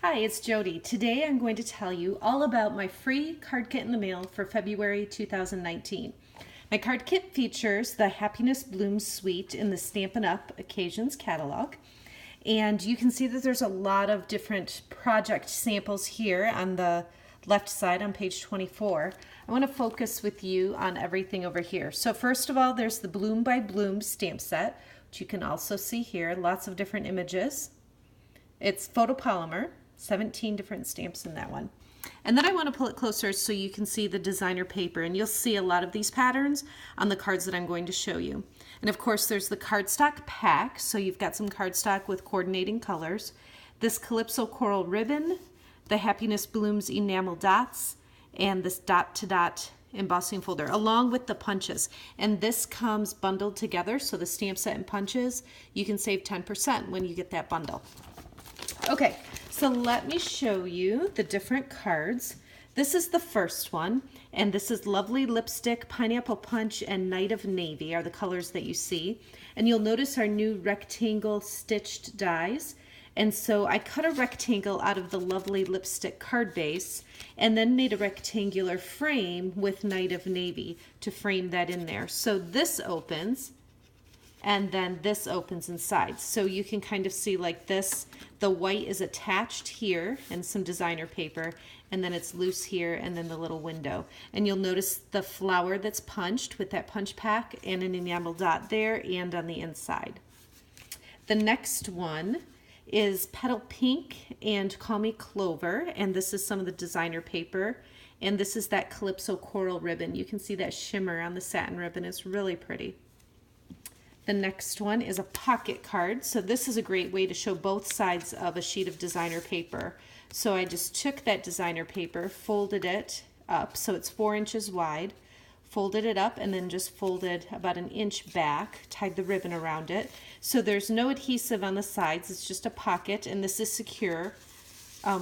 Hi, it's Jodi. Today I'm going to tell you all about my free card kit in the mail for February 2019. My card kit features the Happiness Blooms Suite in the Stampin' Up! Occasions catalog. And you can see that there's a lot of different project samples here on the left side on page 24. I want to focus with you on everything over here. So first of all, there's the Bloom by Bloom stamp set, which you can also see here. Lots of different images. It's photopolymer. 17 different stamps in that one. And then I want to pull it closer so you can see the designer paper, and you'll see a lot of these patterns on the cards that I'm going to show you. And of course there's the cardstock pack, so you've got some cardstock with coordinating colors, this Calypso Coral ribbon, the Happiness Blooms Enamel Dots, and this dot-to-dot embossing folder, along with the punches. And this comes bundled together, so the stamp set and punches, you can save 10% when you get that bundle. Okay, so let me show you the different cards. This is the first one, and this is Lovely Lipstick, Pineapple Punch, and Night of Navy are the colors that you see. And you'll notice our new rectangle stitched dies. And so I cut a rectangle out of the Lovely Lipstick card base and then made a rectangular frame with Night of Navy to frame that in there. So this opens, and then this opens inside. So you can kind of see like this, the white is attached here and some designer paper, and then it's loose here, and then the little window. And you'll notice the flower that's punched with that punch pack and an enamel dot there and on the inside. The next one is Petal Pink and Call Me Clover, and this is some of the designer paper, and this is that Calypso Coral ribbon. You can see that shimmer on the satin ribbon. It's really pretty. The next one is a pocket card. So this is a great way to show both sides of a sheet of designer paper. So I just took that designer paper, folded it up, so it's 4 inches wide, folded it up, and then just folded about an inch back, tied the ribbon around it. So there's no adhesive on the sides, it's just a pocket, and this is secure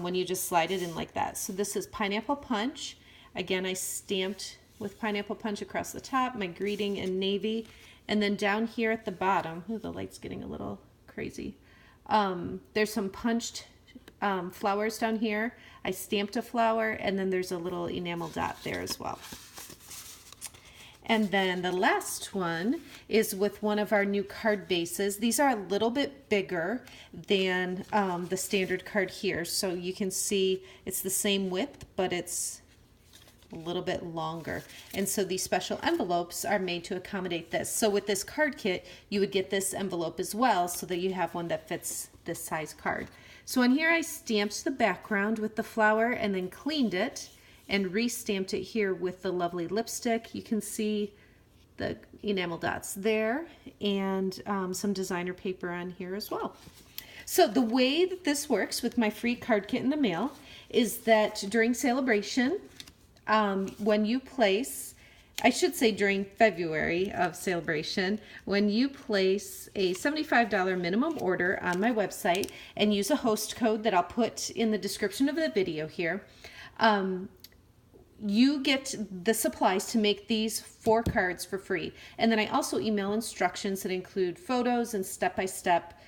when you just slide it in like that. So this is Pineapple Punch. Again, I stamped with Pineapple Punch across the top, my greeting in navy. And then down here at the bottom, ooh, the light's getting a little crazy. There's some punched flowers down here. I stamped a flower, and then there's a little enamel dot there as well. And then the last one is with one of our new card bases. These are a little bit bigger than the standard card here. So you can see it's the same width, but it's a little bit longer. And so these special envelopes are made to accommodate this. So with this card kit, you would get this envelope as well so that you have one that fits this size card. So on here I stamped the background with the flower and then cleaned it and re-stamped it here with the Lovely Lipstick. You can see the enamel dots there and some designer paper on here as well. So the way that this works with my free card kit in the mail is that during celebration, when you place, I should say during February of celebration, when you place a $75 minimum order on my website and use a host code that I'll put in the description of the video here, you get the supplies to make these 4 cards for free. And then I also email instructions that include photos and step-by-step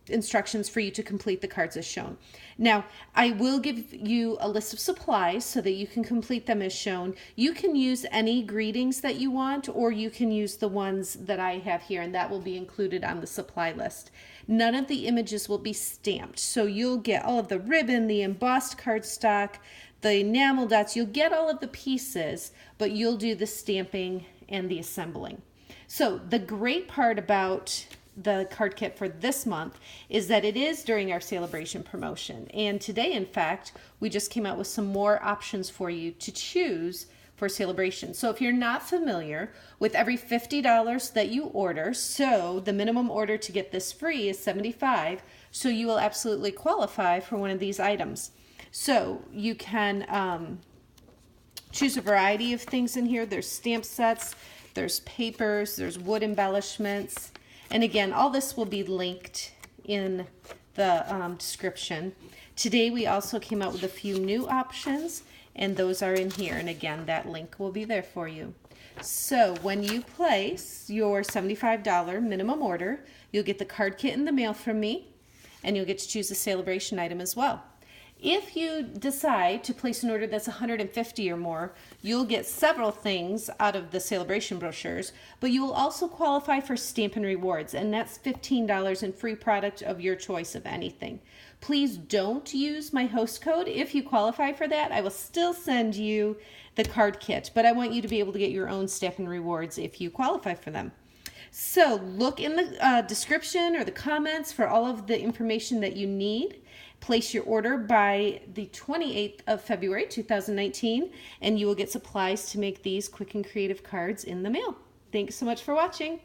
instructions for you to complete the cards as shown. Now, I will give you a list of supplies so that you can complete them as shown. You can use any greetings that you want, or you can use the ones that I have here, and that will be included on the supply list. None of the images will be stamped, so you'll get all of the ribbon, the embossed cardstock, the enamel dots, you'll get all of the pieces, but you'll do the stamping and the assembling. So the great part about the card kit for this month is that it is during our celebration promotion. And today, in fact, we just came out with some more options for you to choose for celebration. So if you're not familiar, with every $50 that you order, so the minimum order to get this free is $75, so you will absolutely qualify for one of these items. So you can choose a variety of things in here. There's stamp sets, there's papers, there's wood embellishments. And again, all this will be linked in the description. Today we also came out with a few new options, and those are in here. And again, that link will be there for you. So when you place your $75 minimum order, you'll get the card kit in the mail from me. and you'll get to choose a celebration item as well. If you decide to place an order that's 150 or more, you'll get several things out of the celebration brochures, but you will also qualify for Stampin' Rewards, and that's $15 in free product of your choice of anything. Please don't use my host code. If you qualify for that, I will still send you the card kit, but I want you to be able to get your own Stampin' Rewards if you qualify for them. So look in the description or the comments for all of the information that you need. Place your order by the 28th of February 2019, and you will get supplies to make these quick and creative cards in the mail. Thanks so much for watching.